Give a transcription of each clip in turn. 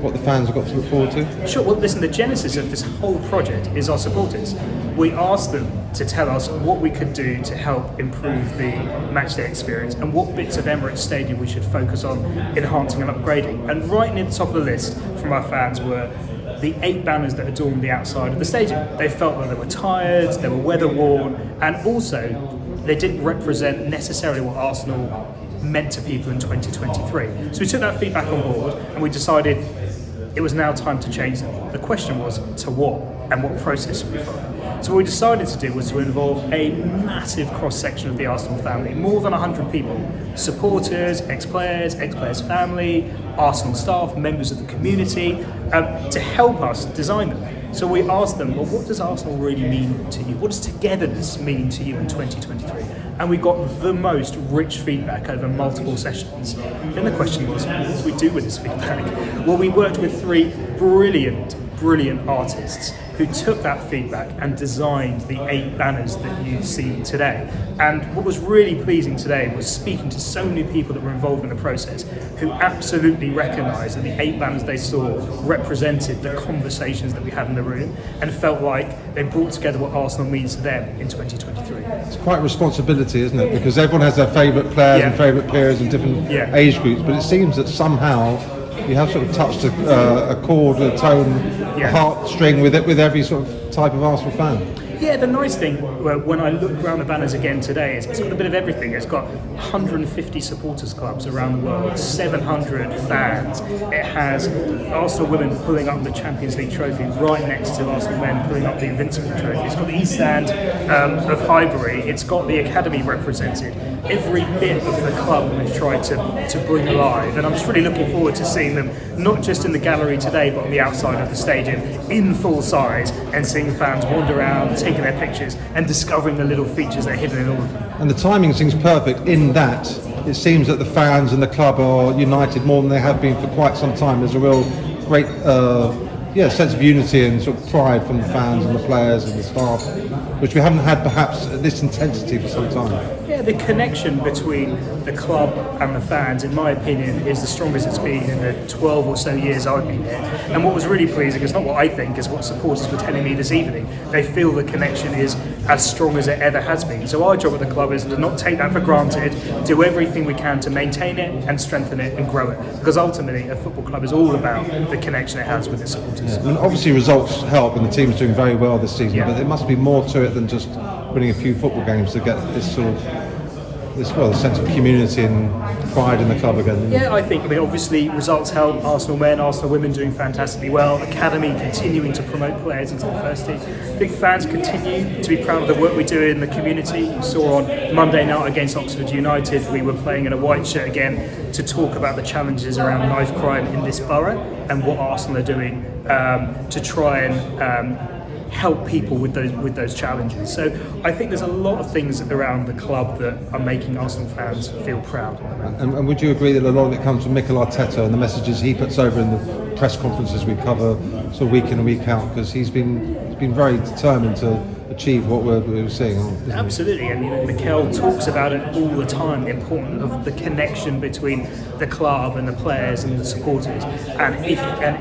what the fans have got to look forward to? Sure, well listen, the genesis of this whole project is our supporters. We asked them to tell us what we could do to help improve the matchday experience and what bits of Emirates Stadium we should focus on enhancing and upgrading. And right near the top of the list from our fans were the 8 banners that adorned the outside of the stadium. They felt that they were tired, they were weather worn, and also they didn't represent necessarily what Arsenal meant to people in 2023. So we took that feedback on board and we decided it was now time to change them. The question was, to what and what process should we follow? So what we decided to do was to involve a massive cross-section of the Arsenal family, more than 100 people, supporters, ex-players, ex-players' family, Arsenal staff, members of the community, to help us design them. So we asked them, well, what does Arsenal really mean to you? What does togetherness mean to you in 2023? And we got the most rich feedback over multiple sessions. Then the question was, what do we do with this feedback? Well, we worked with 3 brilliant artists who took that feedback and designed the 8 banners that you see today. And what was really pleasing today was speaking to so many people that were involved in the process who absolutely recognised that the 8 banners they saw represented the conversations that we had in the room and felt like they brought together what Arsenal means to them in 2023. It's quite a responsibility, isn't it? Because everyone has their favourite players and favourite periods and different age groups, but it seems that somehow you have sort of touched a chord, a tone, a heartstring with every sort of type of Arsenal fan. Yeah, the nice thing when I look around the banners again today is it's got a bit of everything. It's got 150 supporters clubs around the world, 700 fans. It has Arsenal women pulling up the Champions League trophy right next to Arsenal men pulling up the Invincible trophy. It's got the East Stand of Highbury. It's got the academy represented. Every bit of the club we've tried to bring alive, and I'm just really looking forward to seeing them not just in the gallery today but on the outside of the stadium in full size and seeing fans wander around, taking their pictures and discovering the little features that are hidden in all of them. And the timing seems perfect in that it seems that the fans and the club are united more than they have been for quite some time. There's a real great sense of unity and sort of pride from the fans and the players and the staff, which we haven't had perhaps at this intensity for some time. Yeah, the connection between the club and the fans, in my opinion, is the strongest it's been in the 12 or so years I've been here. And what was really pleasing is not what I think, is what supporters were telling me this evening. They feel the connection is as strong as it ever has been. So our job at the club is to not take that for granted, do everything we can to maintain it and strengthen it and grow it. Because ultimately, a football club is all about the connection it has with its supporters. Yeah. And obviously results help and the team's doing very well this season, but there must be more to it than just winning a few football games to get this sort of the sense of community and pride in the club again. Yeah, I think, obviously results help. Arsenal men, Arsenal women doing fantastically well. Academy continuing to promote players into the first team. I think fans continue to be proud of the work we do in the community. You saw on Monday night against Oxford United, we were playing in a white shirt again to talk about the challenges around knife crime in this borough and what Arsenal are doing to try and help people with those challenges. So I think there's a lot of things around the club that are making Arsenal fans feel proud. And would you agree that a lot of it comes from MIKEL Arteta and the messages he puts over in the press conferences we cover sort of week in and week out, because he's been very determined to achieve what we're seeing. Absolutely, and MIKEL talks about it all the time, the importance of the connection between the club and the players and the supporters, and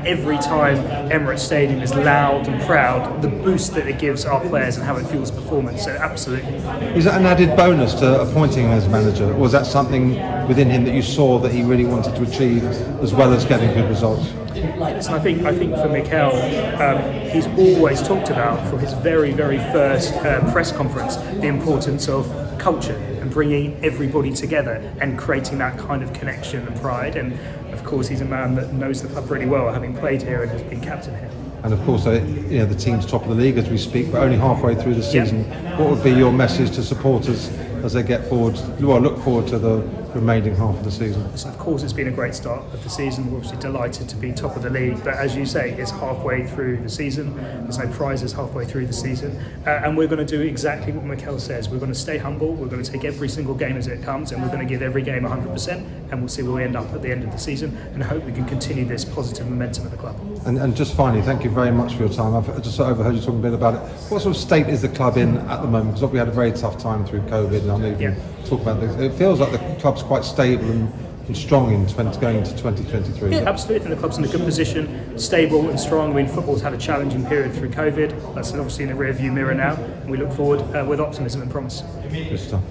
every time Emirates Stadium is loud and proud, the boost that it gives our players and how it fuels performance. So absolutely. Is that an added bonus to appointing him as manager, or was that something within him that you saw that he really wanted to achieve as well as getting good results? Listen, I think for MIKEL, he's always talked about from his very first press conference the importance of culture and bringing everybody together and creating that kind of connection and pride. And of course, he's a man that knows the club really well, having played here and has been captain here. And of course, the team's top of the league as we speak, but only halfway through the season. Yep. What would be your message to supporters as they look forward to the remaining half of the season? So of course, it's been a great start of the season. We're obviously delighted to be top of the league, but as you say, it's halfway through the season. There's no prizes halfway through the season, and we're going to do exactly what MIKEL says. We're going to stay humble. We're going to take every single game as it comes, and we're going to give every game 100%, and we'll see where we end up at the end of the season, and hope we can continue this positive momentum at the club. And just finally, thank you very much for your time. I've just overheard you talking a bit about it. What sort of state is the club in at the moment? Because we had a very tough time through COVID, and I know you can talk about this. It feels like the club's quite stable and and strong in going into 2023. Yeah, absolutely. I think the club's in a good position, stable and strong. I mean, football's had a challenging period through COVID. That's obviously in the rear-view mirror now, and we look forward with optimism and promise. Good stuff.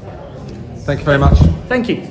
Thank you very much. Thank you.